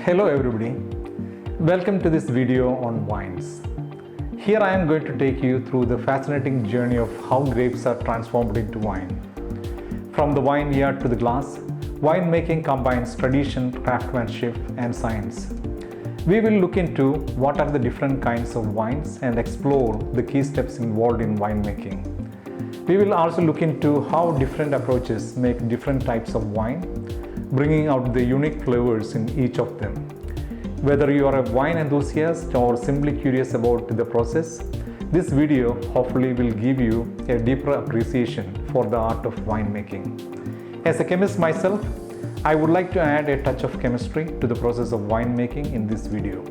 Hello everybody, welcome to this video on wines. Here I am going to take you through the fascinating journey of how grapes are transformed into wine. From the vineyard to the glass, winemaking combines tradition, craftsmanship and science. We will look into what are the different kinds of wines and explore the key steps involved in winemaking. We will also look into how different approaches make different types of wine, bringing out the unique flavors in each of them. Whether you are a wine enthusiast or simply curious about the process, this video hopefully will give you a deeper appreciation for the art of winemaking. As a chemist myself, I would like to add a touch of chemistry to the process of winemaking in this video.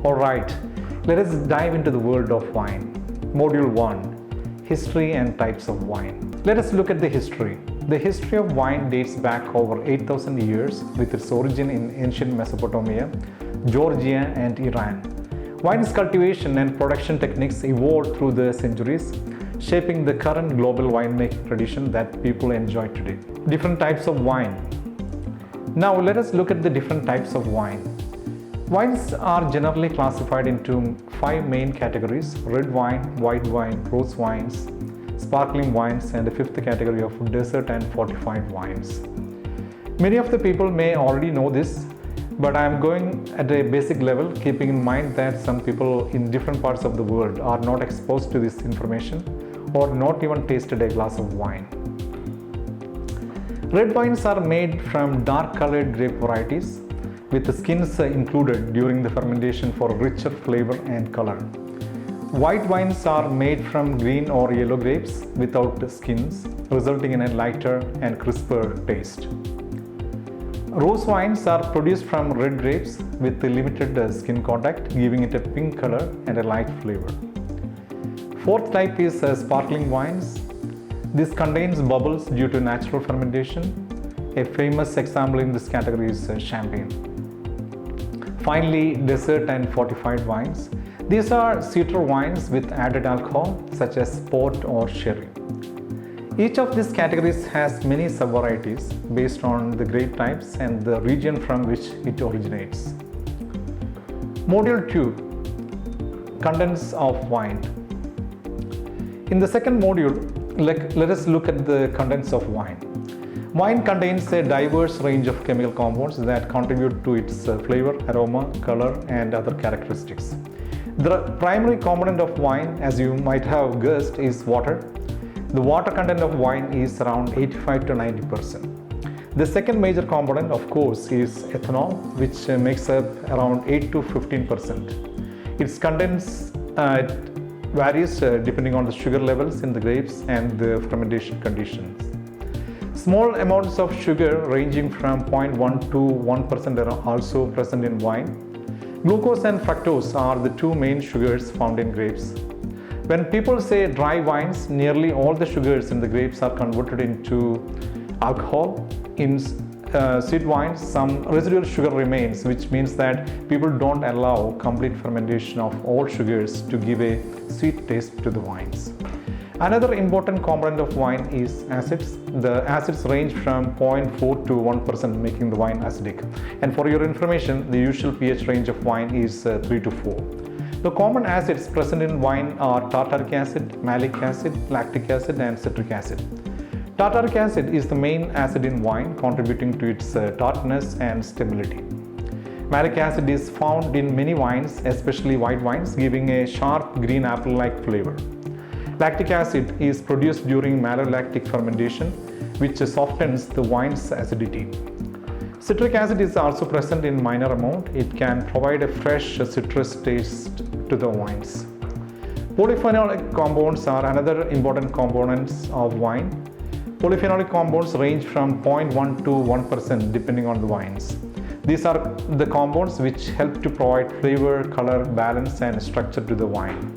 Alright, let us dive into the world of wine. Module 1. History and types of wine. Let us look at the history. The history of wine dates back over 8,000 years with its origin in ancient Mesopotamia, Georgia and Iran. Wine's cultivation and production techniques evolved through the centuries, shaping the current global winemaking tradition that people enjoy today. Different types of wine. Now let us look at the different types of wine. Wines are generally classified into 5 main categories: red wine, white wine, rose wines, sparkling wines, and a 5th category of dessert and fortified wines. Many of the people may already know this, but I am going at a basic level, keeping in mind that some people in different parts of the world are not exposed to this information or not even tasted a glass of wine. Red wines are made from dark-colored grape varieties, with the skins included during the fermentation for richer flavor and color. White wines are made from green or yellow grapes without skins, resulting in a lighter and crisper taste. Rose wines are produced from red grapes with limited skin contact, giving it a pink color and a light flavor. 4th type is sparkling wines. This contains bubbles due to natural fermentation. A famous example in this category is champagne. Finally, dessert and fortified wines. These are sweeter wines with added alcohol, such as port or sherry. Each of these categories has many sub-varieties based on the grape types and the region from which it originates. Module 2. Contents of wine. In the second module, let us look at the contents of wine. Wine contains a diverse range of chemical compounds that contribute to its flavor, aroma, color, and other characteristics. The primary component of wine, as you might have guessed, is water. The water content of wine is around 85 to 90%. The second major component, of course, is ethanol, which makes up around 8 to 15%. Its contents varies depending on the sugar levels in the grapes and the fermentation conditions. Small amounts of sugar ranging from 0.1 to 1% are also present in wine. Glucose and fructose are the 2 main sugars found in grapes. When people say dry wines, nearly all the sugars in the grapes are converted into alcohol. In sweet wines, some residual sugar remains, which means that people don't allow complete fermentation of all sugars to give a sweet taste to the wines. Another important component of wine is acids. The acids range from 0.4 to 1%, making the wine acidic. And for your information, the usual pH range of wine is 3 to 4. The common acids present in wine are tartaric acid, malic acid, lactic acid, and citric acid. Tartaric acid is the main acid in wine, contributing to its tartness and stability. Malic acid is found in many wines, especially white wines, giving a sharp green apple-like flavor. Lactic acid is produced during malolactic fermentation, which softens the wine's acidity. Citric acid is also present in minor amount. It can provide a fresh citrus taste to the wines. Polyphenolic compounds are another important components of wine. Polyphenolic compounds range from 0.1 to 1% depending on the wines. These are the compounds which help to provide flavor, color, balance, and structure to the wine.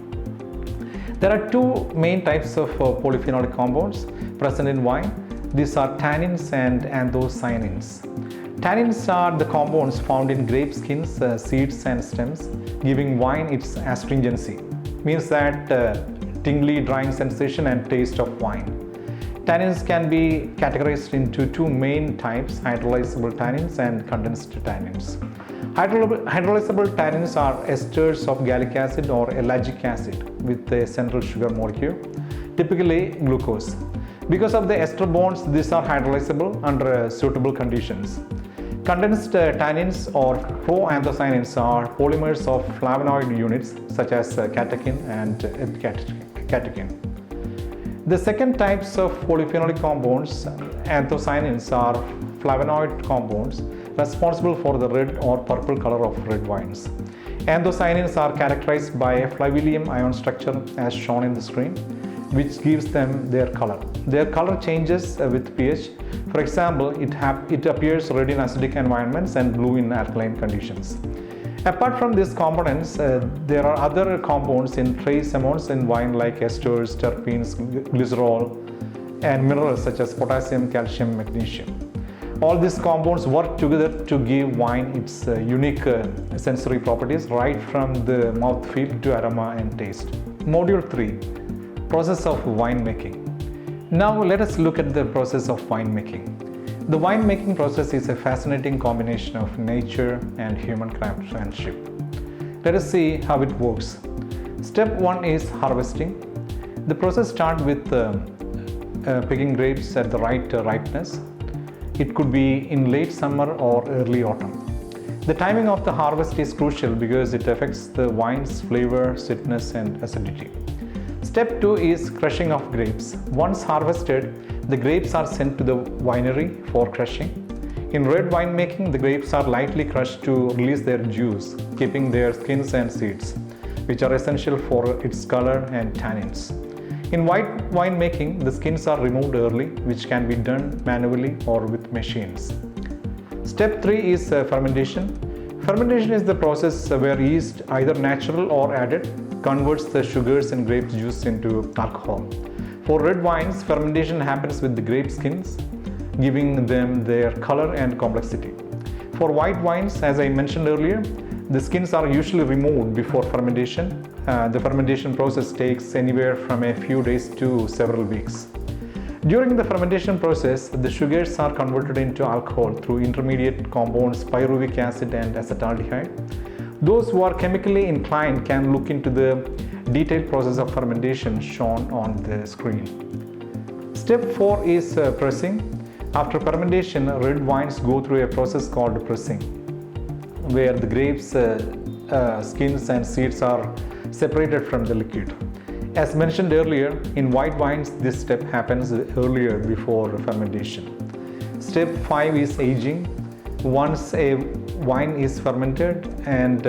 There are 2 main types of polyphenolic compounds present in wine. These are tannins and anthocyanins. Tannins are the compounds found in grape skins, seeds, and stems, giving wine its astringency. Means that tingly, drying sensation and taste of wine. Tannins can be categorized into 2 main types: hydrolyzable tannins and condensed tannins. Hydrolyzable tannins are esters of gallic acid or ellagic acid with a central sugar molecule, typically glucose. Because of the ester bonds, these are hydrolyzable under suitable conditions. Condensed tannins or proanthocyanins are polymers of flavonoid units such as catechin and epicatechin. The second types of polyphenolic compounds, anthocyanins, are flavonoid compounds responsible for the red or purple color of red wines. Anthocyanins are characterized by a flagellum ion structure as shown in the screen, which gives them their color. Their color changes with pH. For example, it appears red in acidic environments and blue in alkaline conditions. Apart from these components, there are other compounds in trace amounts in wine like esters, terpenes, glycerol, and minerals such as potassium, calcium, magnesium. All these compounds work together to give wine its unique sensory properties right from the mouthfeel to aroma and taste. Module 3. Process of winemaking. Now let us look at the process of winemaking. The winemaking process is a fascinating combination of nature and human craftsmanship. Let us see how it works. Step 1 is harvesting. The process starts with picking grapes at the right ripeness. It could be in late summer or early autumn. The timing of the harvest is crucial because it affects the wine's flavor, sweetness, and acidity. Step 2 is crushing of grapes. Once harvested, the grapes are sent to the winery for crushing. In red winemaking, the grapes are lightly crushed to release their juice, keeping their skins and seeds, which are essential for its color and tannins. In white winemaking, the skins are removed early, which can be done manually or with machines. Step 3 is fermentation. Fermentation is the process where yeast, either natural or added, converts the sugars in grape juice into alcohol. For red wines, fermentation happens with the grape skins, giving them their color and complexity. For white wines, as I mentioned earlier, the skins are usually removed before fermentation. The fermentation process takes anywhere from a few days to several weeks. During the fermentation process, the sugars are converted into alcohol through intermediate compounds pyruvic acid and acetaldehyde. Those who are chemically inclined can look into the detailed process of fermentation shown on the screen. Step 4 is pressing. After fermentation, red wines go through a process called pressing, where the grapes, skins and seeds are separated from the liquid. As mentioned earlier, in white wines, this step happens earlier before fermentation. Step 5 is aging. Once a wine is fermented and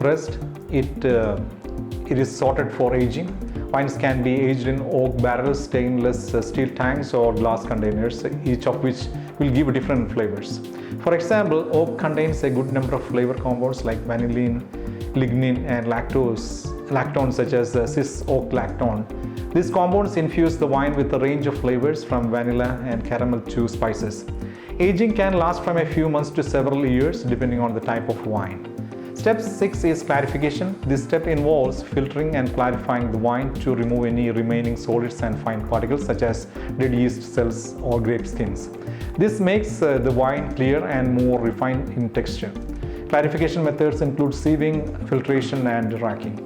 pressed, it is sorted for aging. Wines can be aged in oak barrels, stainless steel tanks, or glass containers, each of which will give different flavors. For example, oak contains a good number of flavor compounds like vanillin, lignin, and lactones such as cis-oak lactone. These compounds infuse the wine with a range of flavors from vanilla and caramel to spices. Aging can last from a few months to several years depending on the type of wine. Step 6 is clarification. This step involves filtering and clarifying the wine to remove any remaining solids and fine particles such as dead yeast cells or grape skins. This makes the wine clear and more refined in texture. Clarification methods include sieving, filtration, and racking.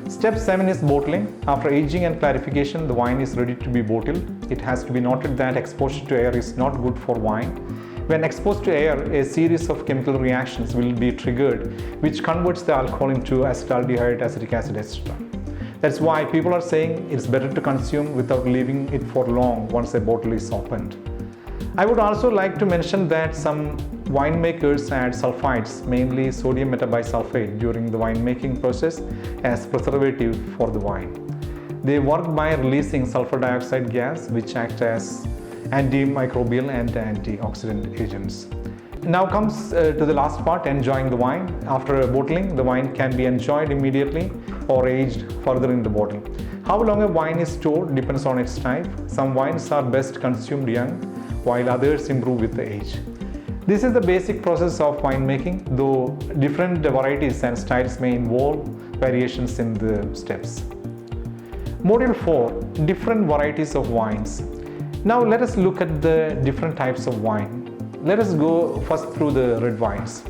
Step 7 is bottling. After aging and clarification, the wine is ready to be bottled. It has to be noted that exposure to air is not good for wine. When exposed to air, a series of chemical reactions will be triggered, which converts the alcohol into acetaldehyde, acetic acid, etc. That's why people are saying it's better to consume without leaving it for long once a bottle is opened. I would also like to mention that some winemakers add sulfides, mainly sodium metabisulfite, during the winemaking process as preservative for the wine. They work by releasing sulfur dioxide gas, which acts as antimicrobial and antioxidant agents. Now comes to the last part, enjoying the wine. After bottling, the wine can be enjoyed immediately or aged further in the bottle. How long a wine is stored depends on its type. Some wines are best consumed young, while others improve with the age. This is the basic process of winemaking, though different varieties and styles may involve variations in the steps. Module 4. Different varieties of wines. Now let us look at the different types of wine. Let us go first through the red wines.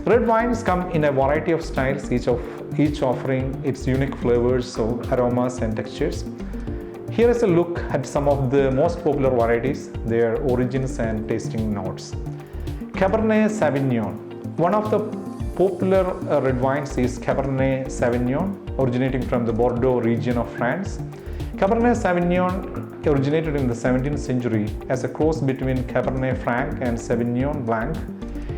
Red wines come in a variety of styles, each offering its unique flavors, aromas and textures. Here is a look at some of the most popular varieties, their origins and tasting notes. Cabernet Sauvignon. One of the popular red wines is Cabernet Sauvignon, originating from the Bordeaux region of France. Cabernet Sauvignon originated in the 17th century as a cross between Cabernet Franc and Sauvignon Blanc.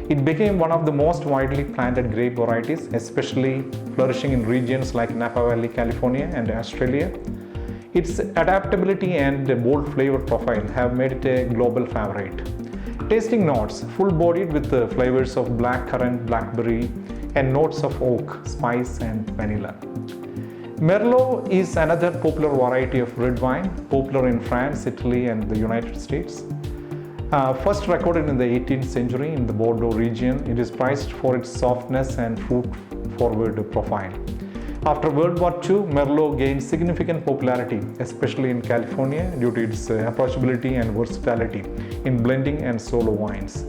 It became one of the most widely planted grape varieties, especially flourishing in regions like Napa Valley, California and Australia. Its adaptability and bold flavor profile have made it a global favorite. Tasting notes: full-bodied with the flavors of blackcurrant, blackberry and notes of oak, spice and vanilla. Merlot is another popular variety of red wine, popular in France, Italy and the United States. First recorded in the 18th century in the Bordeaux region, it is prized for its softness and fruit-forward profile. After World War II, Merlot gained significant popularity, especially in California, due to its approachability and versatility in blending and solo wines.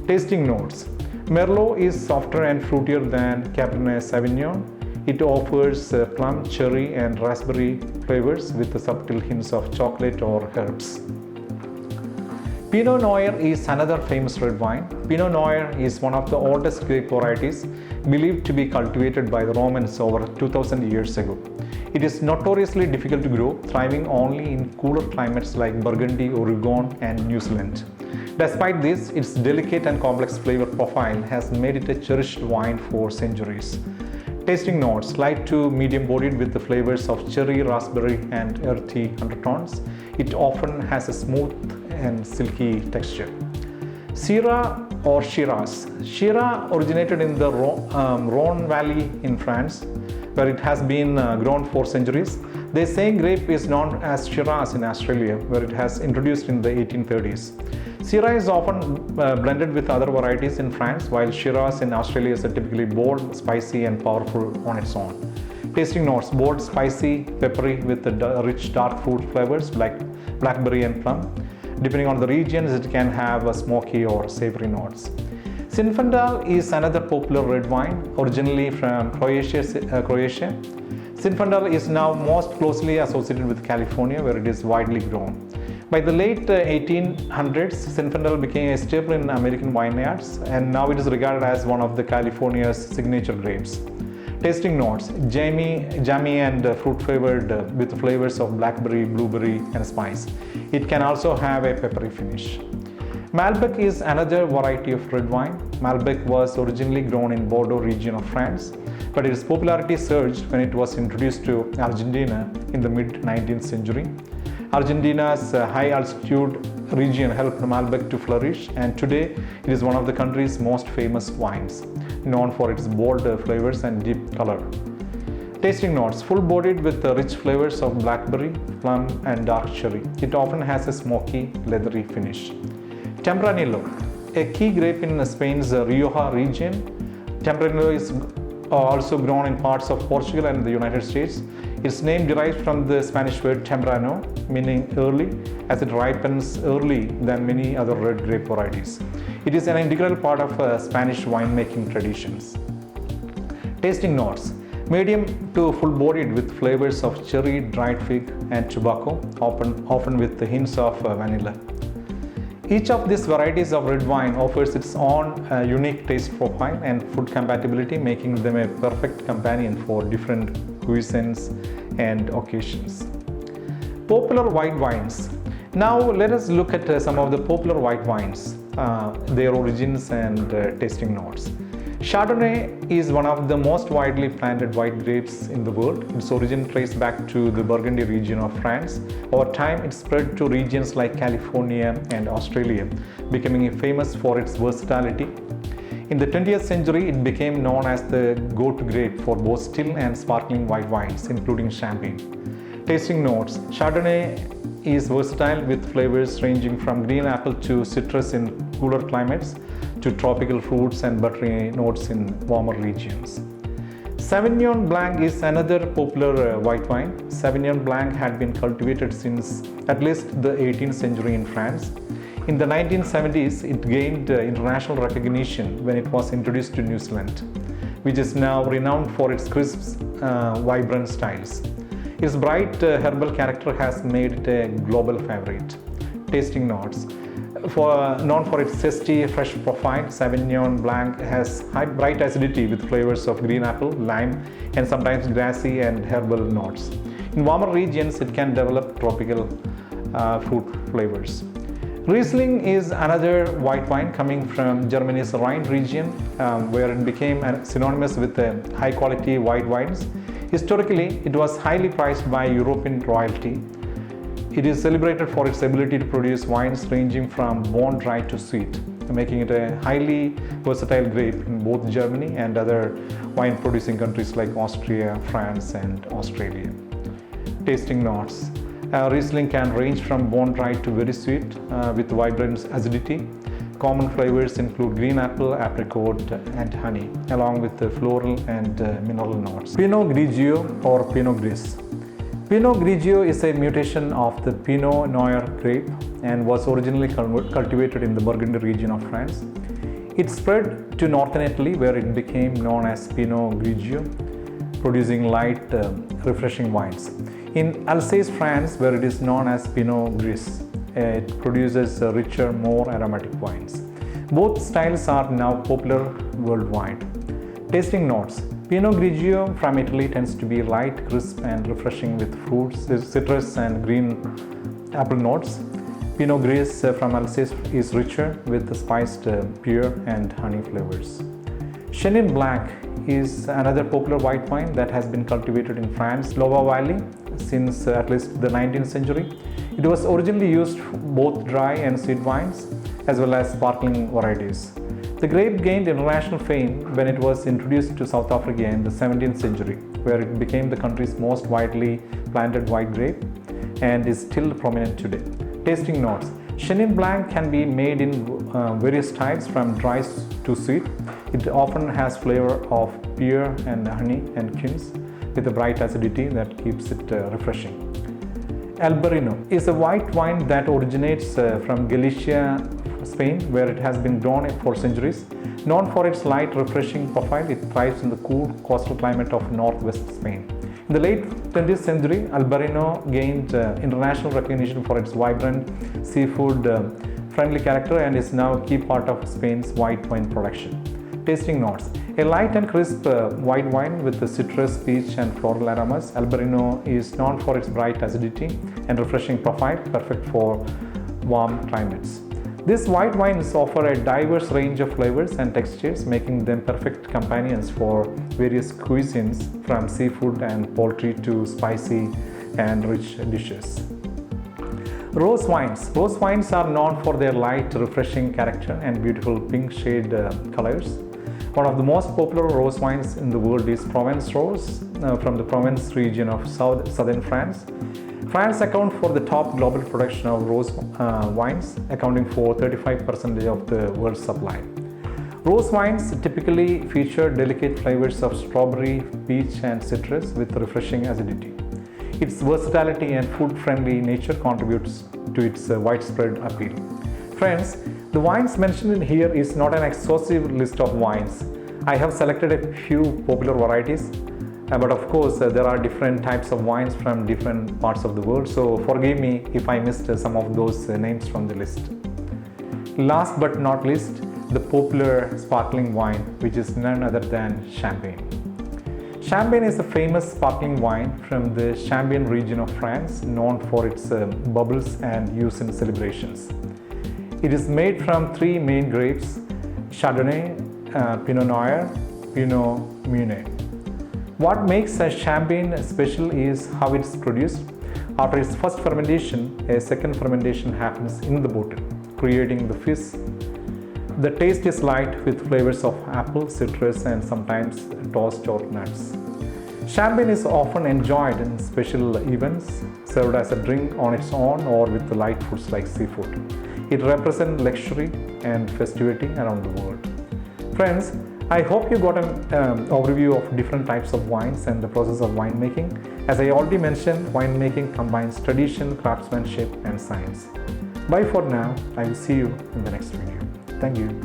Tasting notes: Merlot is softer and fruitier than Cabernet Sauvignon. It offers plum, cherry and raspberry flavors with subtle hints of chocolate or herbs. Pinot Noir is another famous red wine. Pinot Noir is one of the oldest grape varieties believed to be cultivated by the Romans over 2000 years ago. It is notoriously difficult to grow, thriving only in cooler climates like Burgundy, Oregon and New Zealand. Despite this, its delicate and complex flavor profile has made it a cherished wine for centuries. Tasting notes: light to medium bodied with the flavors of cherry, raspberry and earthy undertones. It often has a smooth and silky texture. Syrah or Shiraz. Syrah originated in the Rhone Valley in France, where it has been grown for centuries. The same grape is known as Shiraz in Australia, where it has introduced in the 1830s. Syrah is often blended with other varieties in France, while Shiraz in Australia is typically bold, spicy and powerful on its own. Tasting notes: bold, spicy, peppery with the rich dark fruit flavors like blackberry and plum. Depending on the regions, it can have smoky or savory notes. Zinfandel is another popular red wine, originally from Croatia. Zinfandel is now most closely associated with California, where it is widely grown. By the late 1800s, Zinfandel became a staple in American vineyards, and now it is regarded as one of California's signature grapes. Tasting notes: jammy and fruit-flavored with flavors of blackberry, blueberry and spice. It can also have a peppery finish. Malbec is another variety of red wine. Malbec was originally grown in Bordeaux region of France, but its popularity surged when it was introduced to Argentina in the mid-19th century. Argentina's high-altitude region helped Malbec to flourish, and today it is one of the country's most famous wines, known for its bold flavors and deep color. Tasting notes: full-bodied with the rich flavors of blackberry, plum and dark cherry. It often has a smoky, leathery finish. Tempranillo, a key grape in Spain's Rioja region. Tempranillo is also grown in parts of Portugal and the United States. Its name derives from the Spanish word temprano, meaning early, as it ripens early than many other red grape varieties. It is an integral part of Spanish winemaking traditions. Tasting notes: medium to full-bodied with flavors of cherry, dried fig and tobacco, often with the hints of vanilla. Each of these varieties of red wine offers its own unique taste profile and food compatibility, making them a perfect companion for different cuisines and occasions. Popular white wines. Now let us look at some of the popular white wines, their origins and tasting notes. Chardonnay is one of the most widely planted white grapes in the world. Its origin traced back to the Burgundy region of France. Over time, it spread to regions like California and Australia, becoming famous for its versatility. In the 20th century, it became known as the go-to grape for both still and sparkling white wines, including champagne. Tasting notes: Chardonnay is versatile with flavors ranging from green apple to citrus in cooler climates, to tropical fruits and buttery notes in warmer regions. Sauvignon Blanc is another popular white wine. Sauvignon Blanc had been cultivated since at least the 18th century in France. In the 1970s, it gained international recognition when it was introduced to New Zealand, which is now renowned for its crisp, vibrant styles. Its bright herbal character has made it a global favorite. Tasting notes. Known for its zesty, fresh profile, Sauvignon Blanc has bright acidity with flavors of green apple, lime, and sometimes grassy and herbal notes. In warmer regions, it can develop tropical fruit flavors. Riesling is another white wine coming from Germany's Rhine region, where it became synonymous with high-quality white wines. Historically, it was highly prized by European royalty. It is celebrated for its ability to produce wines ranging from bone dry to sweet, making it a highly versatile grape in both Germany and other wine-producing countries like Austria, France, and Australia. Tasting notes. Riesling can range from bone dry to very sweet with vibrant acidity. Common flavors include green apple, apricot, and honey, along with the floral and mineral notes. Pinot Grigio or Pinot Gris. Pinot Grigio is a mutation of the Pinot Noir grape and was originally cultivated in the Burgundy region of France. It spread to northern Italy, where it became known as Pinot Grigio, producing light, refreshing wines. In Alsace, France, where it is known as Pinot Gris, it produces richer, more aromatic wines. Both styles are now popular worldwide. Tasting notes. Pinot Grigio from Italy tends to be light, crisp, and refreshing with fruits, citrus, and green apple notes. Pinot Gris from Alsace is richer with spiced pear and honey flavors. Chenin Blanc is another popular white wine that has been cultivated in France, Loire Valley, since at least the 19th century. It was originally used for both dry and sweet wines, as well as sparkling varieties. The grape gained international fame when it was introduced to South Africa in the 17th century, where it became the country's most widely planted white grape and is still prominent today. Tasting notes. Chenin Blanc can be made in various styles from dry to sweet. It often has flavor of pear and honey and quince with a bright acidity that keeps it refreshing. Albarino is a white wine that originates from Galicia, Spain, where it has been grown for centuries. Known for its light, refreshing profile, it thrives in the cool coastal climate of northwest Spain. In the late 20th century, Albarino gained international recognition for its vibrant, seafood-friendly character and is now a key part of Spain's white wine production. Tasting notes. A light and crisp white wine with the citrus, peach, and floral aromas, Albarino is known for its bright acidity and refreshing profile, perfect for warm climates. These white wines offer a diverse range of flavors and textures, making them perfect companions for various cuisines, from seafood and poultry to spicy and rich dishes. Rose wines. Rose wines are known for their light, refreshing character and beautiful pink shade colors. One of the most popular rose wines in the world is Provence Rose from the Provence region of southern France. France accounts for the top global production of rose wines, accounting for 35% of the world's supply. Rose wines typically feature delicate flavors of strawberry, peach, and citrus with refreshing acidity. Its versatility and food-friendly nature contributes to its widespread appeal. Friends, the wines mentioned here is not an exhaustive list of wines. I have selected a few popular varieties, but of course there are different types of wines from different parts of the world, so forgive me if I missed some of those names from the list. Last but not least, the popular sparkling wine, which is none other than Champagne. Champagne is a famous sparkling wine from the Champagne region of France, known for its bubbles and use in celebrations. It is made from three main grapes: Chardonnay, Pinot Noir, Pinot Meunier. What makes a Champagne special is how it's produced. After its first fermentation, a second fermentation happens in the bottle, creating the fizz. The taste is light with flavors of apple, citrus, and sometimes toast or nuts. Champagne is often enjoyed in special events, served as a drink on its own or with light foods like seafood. It represents luxury and festivity around the world. Friends, I hope you got an overview of different types of wines and the process of winemaking. As I already mentioned, winemaking combines tradition, craftsmanship, and science. Bye for now. I will see you in the next video. Thank you.